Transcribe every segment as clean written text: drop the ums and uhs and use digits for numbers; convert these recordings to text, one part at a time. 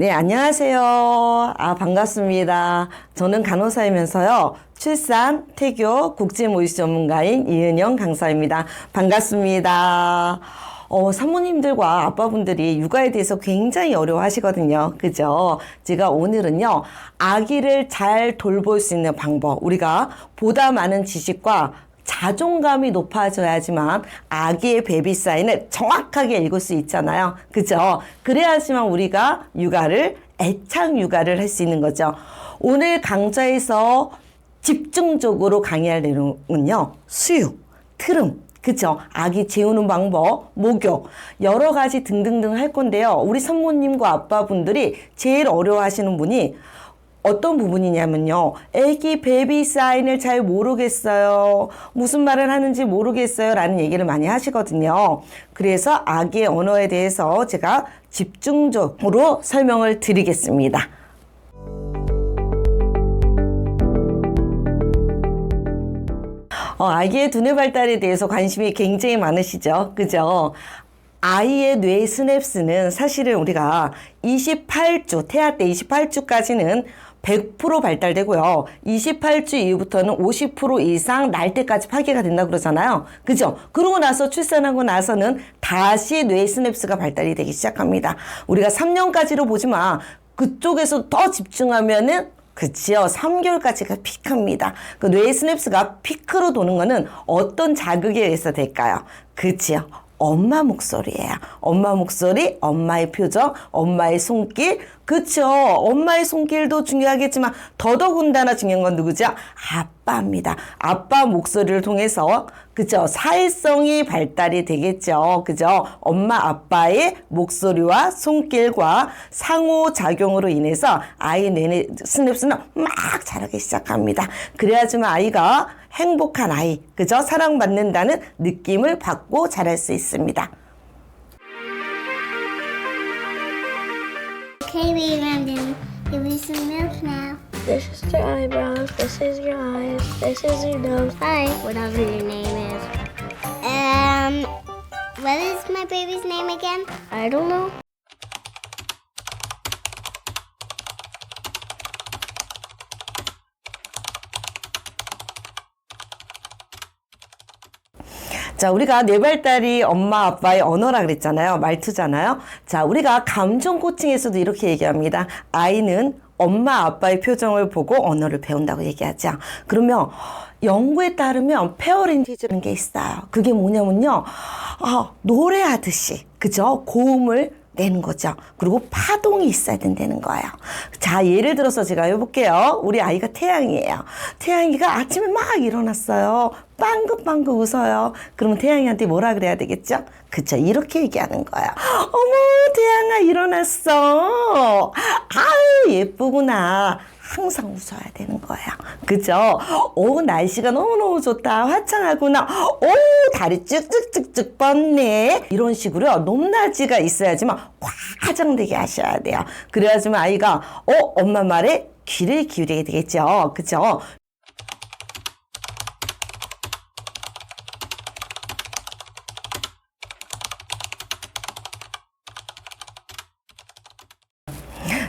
네, 안녕하세요. 반갑습니다. 저는 간호사이면서요, 출산, 태교, 국제모의 전문가인 이은영 강사입니다. 반갑습니다. 사모님들과 아빠분들이 육아에 대해서 굉장히 어려워하시거든요. 그죠? 제가 오늘은요, 아기를 잘 돌볼 수 있는 방법, 우리가 보다 많은 지식과 자존감이 높아져야지만 아기의 베비 사인을 정확하게 읽을 수 있잖아요. 그죠? 그래야지만 우리가 육아를, 애착 육아를 할 수 있는 거죠. 오늘 강좌에서 집중적으로 강의할 내용은요, 수유, 트름, 그쵸? 아기 재우는 방법, 목욕, 여러 가지 등등등 할 건데요. 우리 산모님과 아빠분들이 제일 어려워하시는 분이 어떤 부분이냐면요. 애기 베비 사인을 잘 모르겠어요. 무슨 말을 하는지 모르겠어요. 라는 얘기를 많이 하시거든요. 그래서 아기의 언어에 대해서 제가 집중적으로 설명을 드리겠습니다. 아기의 두뇌 발달에 대해서 관심이 굉장히 많으시죠? 그죠? 아이의 뇌 스냅스는 사실은 우리가 28주, 태아 때 28주까지는 100% 발달되고요. 28주 이후부터는 50% 이상 날 때까지 파괴가 된다고 그러잖아요. 그죠? 그러고 나서 출산하고 나서는 다시 뇌 스냅스가 발달이 되기 시작합니다. 우리가 3년까지로 보지만 그쪽에서 더 집중하면은 그치요. 3개월까지가 피크입니다. 그 뇌 스냅스가 피크로 도는 거는 어떤 자극에 의해서 될까요? 그치요. 엄마 목소리예요. 엄마 목소리, 엄마의 표정, 엄마의 손길. 그쵸. 엄마의 손길도 중요하겠지만 더더군다나 중요한 건 누구죠? 아빠입니다. 아빠 목소리를 통해서 그죠? 사회성이 발달이 되겠죠. 그죠? 엄마 아빠의 목소리와 손길과 상호작용으로 인해서 아이 뇌 스냅스는 막 자라기 시작합니다. 그래야지만 아이가 행복한 아이, 그죠? 사랑받는다는 느낌을 받고 자랄 수 있습니다. Okay, baby, I'm gonna give you some milk now. This is your eyebrows, this is your eyes, this is your nose. Hi, whatever your name is. What is my baby's name again? I don't know. 자, 우리가 뇌발달이 엄마 아빠의 언어라 그랬잖아요. 말투잖아요. 자, 우리가 감정 코칭에서도 이렇게 얘기합니다. 아이는 엄마 아빠의 표정을 보고 언어를 배운다고 얘기하죠. 그러면 연구에 따르면 페어렌티즈라는 게 있어요. 그게 뭐냐면요. 노래하듯이, 그죠? 고음을 내는 거죠. 그리고 파동이 있어야 된다는 거예요. 자, 예를 들어서 제가 해볼게요. 우리 아이가 태양이에요. 태양이가 아침에 막 일어났어요. 빵긋빵긋 웃어요. 그러면 태양이한테 뭐라 그래야 되겠죠? 그쵸? 이렇게 얘기하는 거예요. 어머, 태양아 일어났어. 아유, 예쁘구나. 항상 웃어야 되는 거예요. 그죠? 날씨가 너무너무 좋다. 화창하구나. 다리 쭉쭉쭉쭉 뻗네. 이런 식으로 높낮이가 있어야지만 과장되게 하셔야 돼요. 그래야지만 아이가 엄마 말에 귀를 기울이게 되겠죠. 그죠?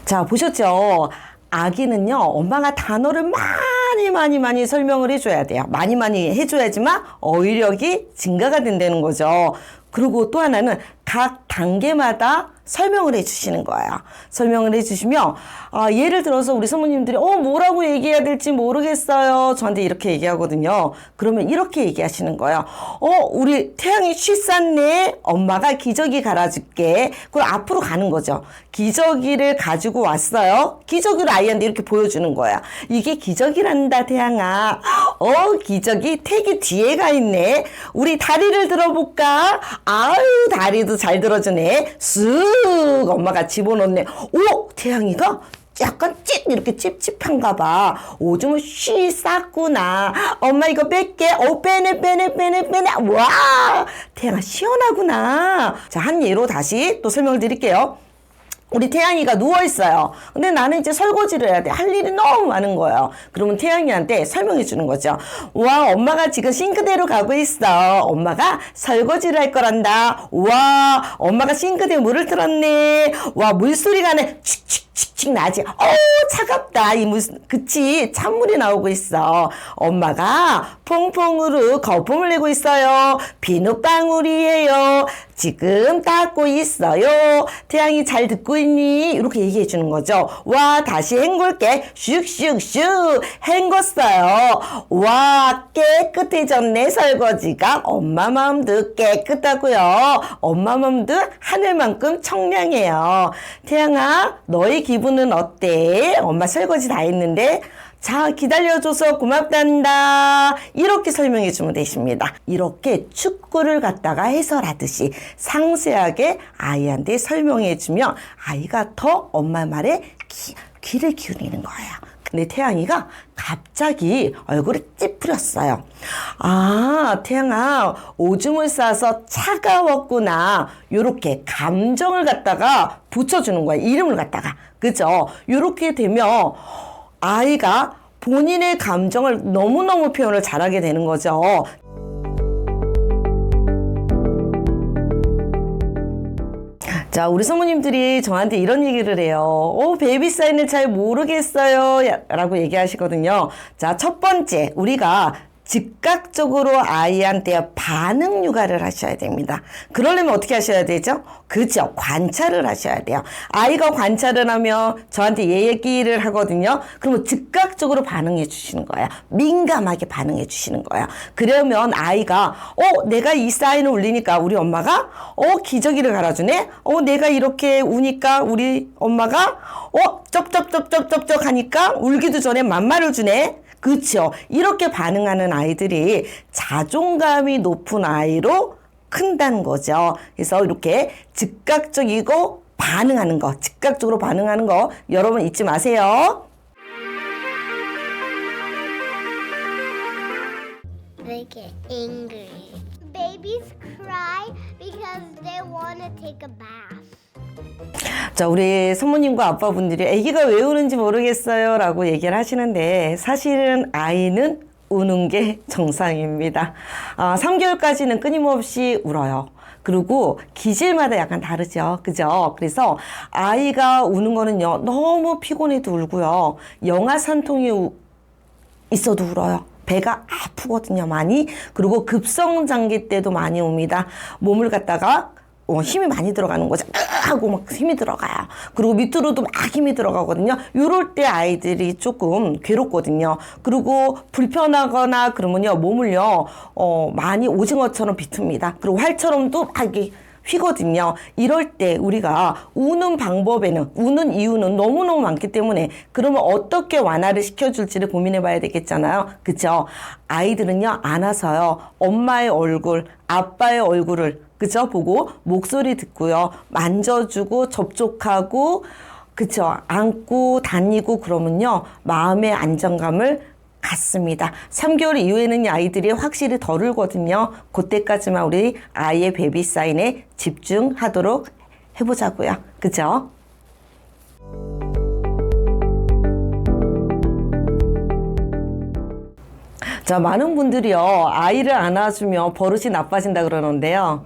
자, 보셨죠? 아기는요, 엄마가 단어를 많이 설명을 해줘야 돼요. 많이 해줘야지만 어휘력이 증가가 된다는 거죠. 그리고 또 하나는 각 단계마다 설명을 해주시는 거예요. 설명을 해주시면 예를 들어서 우리 사모님들이 뭐라고 얘기해야 될지 모르겠어요. 저한테 이렇게 얘기하거든요. 그러면 이렇게 얘기하시는 거예요. 우리 태양이 쉬 쌌네. 엄마가 기저귀 갈아줄게. 그럼 앞으로 가는 거죠. 기저귀를 가지고 왔어요. 기저귀를 아이한테 이렇게 보여주는 거야. 이게 기저귀란다, 태양아. 기저귀 택이 뒤에 가 있네. 우리 다리를 들어볼까? 아유, 다리도 잘 들어주네. 쑥 엄마가 집어넣네. 태양이가 약간 이렇게 찝찝한가 봐. 오줌을 쉬 쌌구나. 엄마 이거 뺄게. 빼네. 와, 태양아 시원하구나. 자, 한 예로 다시 또 설명을 드릴게요. 우리 태양이가 누워있어요. 근데 나는 이제 설거지를 해야 돼. 할 일이 너무 많은 거예요. 그러면 태양이한테 설명해 주는 거죠. 와, 엄마가 지금 싱크대로 가고 있어. 엄마가 설거지를 할 거란다. 와, 엄마가 싱크대에 물을 틀었네. 와, 물소리가 네. 칙칙칙칙 나지. 차갑다. 그치. 찬물이 나오고 있어. 엄마가 퐁퐁으로 거품을 내고 있어요. 비눗방울이에요. 지금 닦고 있어요. 태양이 잘 듣고 있니? 이렇게 얘기해 주는 거죠. 와, 다시 헹굴게. 슉슉슉 헹궜어요. 와, 깨끗해졌네. 설거지가. 엄마 마음도 깨끗하고요. 엄마 마음도 하늘만큼 청량해요. 태양아, 너의 기분은 어때? 엄마 설거지 다 했는데. 자, 기다려줘서 고맙단다. 이렇게 설명해 주면 되십니다. 이렇게 축구를 갖다가 해설하듯이 상세하게 아이한테 설명해 주면 아이가 더 엄마 말에 귀를 기울이는 거예요. 근데 태양이가 갑자기 얼굴에 찌푸렸어요. 아, 태양아, 오줌을 싸서 차가웠구나. 요렇게 감정을 갖다가 붙여주는 거예요. 이름을 갖다가. 그죠? 요렇게 되면 아이가 본인의 감정을 너무너무 표현을 잘하게 되는 거죠. 자, 우리 사모님들이 저한테 이런 얘기를 해요. 베이비 사인을 잘 모르겠어요. 라고 얘기하시거든요. 자, 첫 번째, 우리가 즉각적으로 아이한테 반응 육아를 하셔야 됩니다. 그러려면 어떻게 하셔야 되죠? 그죠? 관찰을 하셔야 돼요. 아이가 관찰을 하면 저한테 얘기를 하거든요. 그러면 즉각적으로 반응해 주시는 거예요. 민감하게 반응해 주시는 거예요. 그러면 아이가 내가 이 사인을 울리니까 우리 엄마가 기저귀를 갈아주네. 내가 이렇게 우니까 우리 엄마가 쩝쩝쩝쩝쩝 하니까 울기도 전에 맘마를 주네. 그렇죠. 이렇게 반응하는 아이들이 자존감이 높은 아이로 큰다는 거죠. 그래서 이렇게 즉각적이고 반응하는 거, 즉각적으로 반응하는 거 여러분 잊지 마세요. They get angry. Babies cry because they want to take a bath. 자, 우리 사모님과 아빠분들이 아기가 왜 우는지 모르겠어요 라고 얘기를 하시는데 사실은 아이는 우는 게 정상입니다. 3개월까지는 끊임없이 울어요. 그리고 기질마다 약간 다르죠. 그죠? 그래서 아이가 우는 거는요, 너무 피곤해도 울고요. 영아산통이 있어도 울어요. 배가 아프거든요, 많이. 그리고 급성장기 때도 많이 옵니다. 몸을 갖다가 힘이 많이 들어가는 거죠. 하고 막 힘이 들어가요. 그리고 밑으로도 막 힘이 들어가거든요. 이럴 때 아이들이 조금 괴롭거든요. 그리고 불편하거나 그러면요, 몸을요, 많이 오징어처럼 비틉니다. 그리고 활처럼도 막 이렇게 휘거든요. 이럴 때 우리가 우는 방법에는, 우는 이유는 너무너무 많기 때문에 그러면 어떻게 완화를 시켜줄지를 고민해 봐야 되겠잖아요. 그쵸? 아이들은요, 안아서요, 엄마의 얼굴, 아빠의 얼굴을 그쵸? 보고 목소리 듣고요. 만져주고 접촉하고 그쵸? 안고 다니고 그러면요. 마음의 안정감을 갖습니다. 3개월 이후에는 아이들이 확실히 덜 울거든요. 그때까지만 우리 아이의 베이비 사인에 집중하도록 해보자고요. 그죠? 자, 많은 분들이요, 아이를 안아주면 버릇이 나빠진다 그러는데요.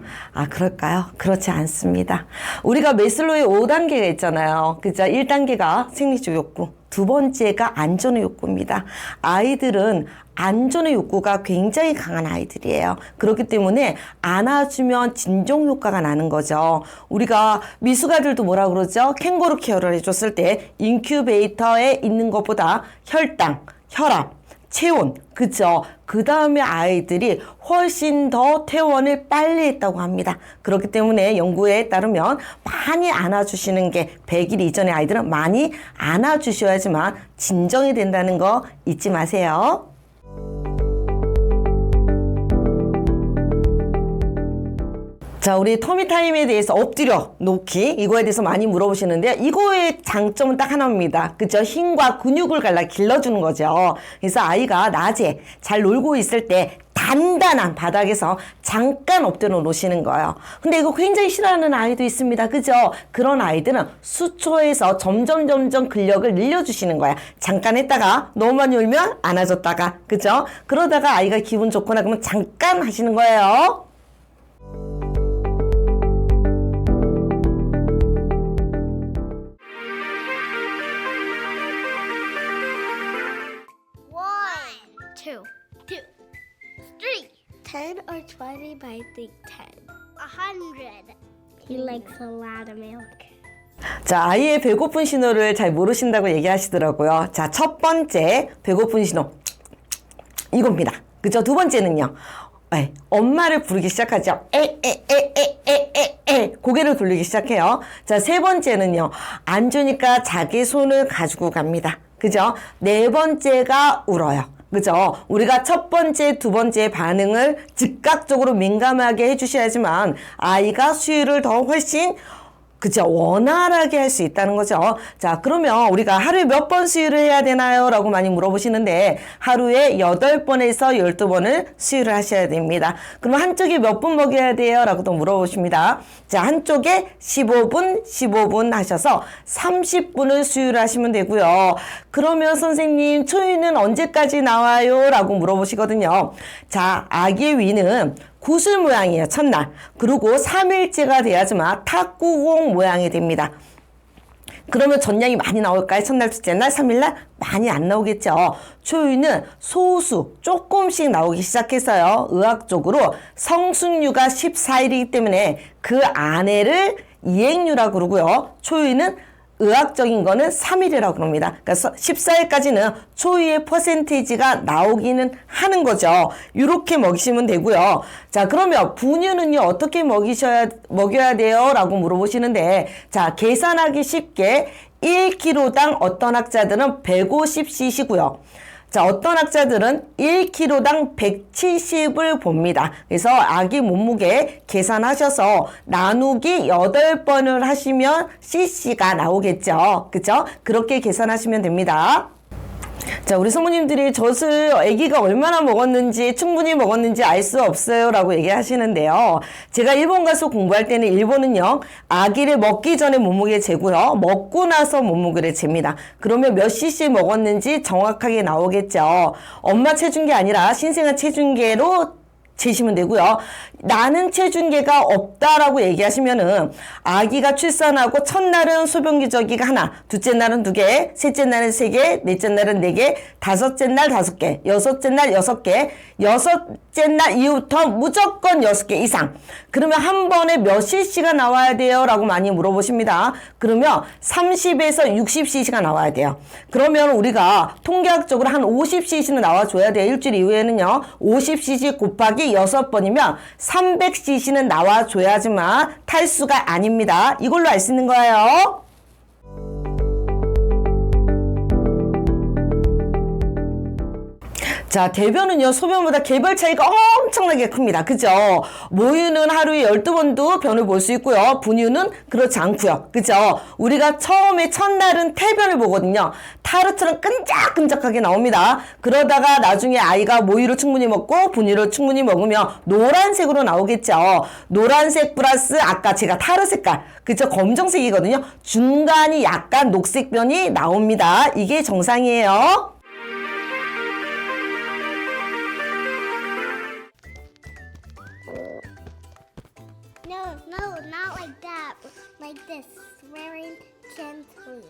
그럴까요? 그렇지 않습니다. 우리가 메슬로의 5단계가 있잖아요. 그죠? 1단계가 생리적 욕구, 두 번째가 안전의 욕구입니다. 아이들은 안전의 욕구가 굉장히 강한 아이들이에요. 그렇기 때문에 안아주면 진정 효과가 나는 거죠. 우리가 미숙아들도 뭐라 그러죠? 캥거루 케어를 해줬을 때 인큐베이터에 있는 것보다 혈당, 혈압, 체온, 그죠? 그 다음에 아이들이 훨씬 더 퇴원을 빨리 했다고 합니다. 그렇기 때문에 연구에 따르면 많이 안아주시는 게 100일 이전의 아이들은 많이 안아주셔야지만 진정이 된다는 거 잊지 마세요. 자, 우리 터미타임에 대해서 엎드려 놓기 이거에 대해서 많이 물어보시는데요. 이거의 장점은 딱 하나입니다. 그죠? 힘과 근육을 길러주는 거죠. 그래서 아이가 낮에 잘 놀고 있을 때 단단한 바닥에서 잠깐 엎드려 놓으시는 거예요. 근데 이거 굉장히 싫어하는 아이도 있습니다. 그죠? 그런 아이들은 수초에서 점점 근력을 늘려주시는 거야. 잠깐 했다가 너무 많이 울면 안아줬다가, 그죠? 그러다가 아이가 기분 좋거나 그러면 잠깐 하시는 거예요. One, two, 3, 10 or 20, but I think 10. 100. He likes a lot of milk. 자, 아이의 배고픈 신호를 잘 모르신다고 얘기하시더라고요. 자, 첫 번째 배고픈 신호 이겁니다. 그죠? 두 번째는요. 엄마를 부르기 시작하죠. 고개를 돌리기 시작해요. 자, 세 번째는요. 안 주니까 자기 손을 가지고 갑니다. 그죠? 네 번째가 울어요. 그죠? 우리가 첫 번째, 두 번째 반응을 즉각적으로 민감하게 해주셔야지만 아이가 수유를 더 훨씬 그죠? 원활하게 할 수 있다는 거죠. 자, 그러면 우리가 하루에 몇 번 수유를 해야 되나요? 라고 많이 물어보시는데 하루에 8번에서 12번을 수유를 하셔야 됩니다. 그럼 한쪽에 몇 분 먹여야 돼요? 라고 또 물어보십니다. 자, 한쪽에 15분 하셔서 30분을 수유를 하시면 되고요. 그러면 선생님 초유는 언제까지 나와요? 라고 물어보시거든요. 자, 아기의 위는 구슬 모양이에요. 첫날. 그리고 3일째가 돼야지만 탁구공 모양이 됩니다. 그러면 전량이 많이 나올까요? 첫날, 둘째 날, 3일날? 많이 안 나오겠죠. 초유는 소수, 조금씩 나오기 시작해서요. 의학적으로 성숙류가 14일이기 때문에 그 안에를 이행류라고 그러고요. 초유는 의학적인 거는 3일이라고 그럽니다. 그러니까 14일까지는 초유의 퍼센테이지가 나오기는 하는 거죠. 이렇게 먹이시면 되고요. 자, 그러면 분유는요, 어떻게 먹여야 돼요? 라고 물어보시는데, 자, 계산하기 쉽게 1kg당 어떤 학자들은 150cc고요. 자, 어떤 학자들은 1kg당 170을 봅니다. 그래서 아기 몸무게 계산하셔서 나누기 8번을 하시면 cc가 나오겠죠. 그죠? 그렇게 계산하시면 됩니다. 자, 우리 사모님들이 젖을 아기가 얼마나 먹었는지 충분히 먹었는지 알 수 없어요 라고 얘기하시는데요. 제가 일본 가서 공부할 때는 일본은요, 아기를 먹기 전에 몸무게 재고요, 먹고 나서 몸무게를 잽니다. 그러면 몇 cc 먹었는지 정확하게 나오겠죠. 엄마 체중계 아니라 신생아 체중계로 재시면 되고요. 나는 체중계가 없다라고 얘기하시면은 아기가 출산하고 첫날은 소변기저귀가 하나, 둘째 날은 2개, 셋째 날은 3개, 넷째 날은 4개, 다섯째 날 5개, 여섯째 날 6개, 여섯째 날 이후부터 무조건 6개 이상. 그러면 한 번에 몇 cc가 나와야 돼요? 라고 많이 물어보십니다. 그러면 30에서 60cc가 나와야 돼요. 그러면 우리가 통계학적으로 한 50cc는 나와줘야 돼요. 일주일 이후에는요. 50cc 곱하기 6번이면 300cc는 나와줘야지만 탈수가 아닙니다. 이걸로 알 수 있는 거예요. 자, 대변은요, 소변보다 개별 차이가 엄청나게 큽니다. 그죠? 모유는 하루에 12번도 변을 볼 수 있고요. 분유는 그렇지 않고요. 그죠? 우리가 처음에 첫날은 태변을 보거든요. 타르처럼 끈적끈적하게 나옵니다. 그러다가 나중에 아이가 모유를 충분히 먹고 분유를 충분히 먹으면 노란색으로 나오겠죠. 노란색 플러스 아까 제가 타르 색깔, 그죠? 검정색이거든요. 중간이 약간 녹색변이 나옵니다. 이게 정상이에요. No, not like that. Like this, swearing gently.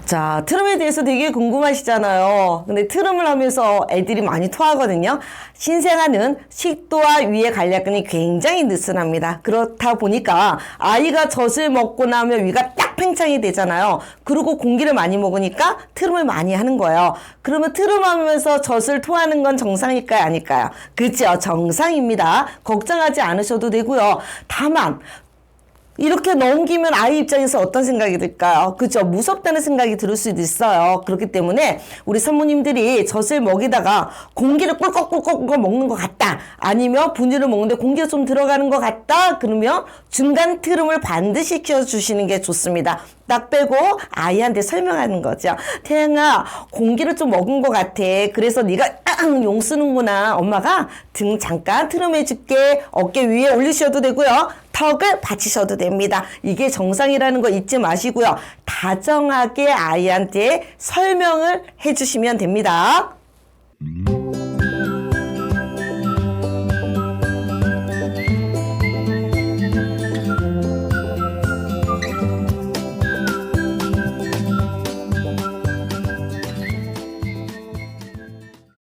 자, 트름에 대해서 되게 궁금하시잖아요. 근데 트름을 하면서 애들이 많이 토하거든요. 신생아는 식도와 위의 관략근이 굉장히 느슨합니다. 그렇다 보니까 아이가 젖을 먹고 나면 위가 딱 팽창이 되잖아요. 그리고 공기를 많이 먹으니까 트름을 많이 하는 거예요. 그러면 트름하면서 젖을 토하는 건 정상일까요? 아닐까요? 그렇죠. 정상입니다. 걱정하지 않으셔도 되고요. 다만 이렇게 넘기면 아이 입장에서 어떤 생각이 들까요? 그죠? 무섭다는 생각이 들 수도 있어요. 그렇기 때문에 우리 산모님들이 젖을 먹이다가 공기를 꿀꺽꿀꺽 먹는 것 같다. 아니면 분유를 먹는데 공기가 좀 들어가는 것 같다. 그러면 중간 트름을 반드시 키워주시는 게 좋습니다. 딱 빼고 아이한테 설명하는 거죠. 태양아, 공기를 좀 먹은 것 같아. 그래서 네가 용 쓰는구나. 엄마가 등 잠깐 트름해 줄게. 어깨 위에 올리셔도 되고요. 턱을 받치셔도 됩니다. 이게 정상이라는 거 잊지 마시고요. 다정하게 아이한테 설명을 해주시면 됩니다.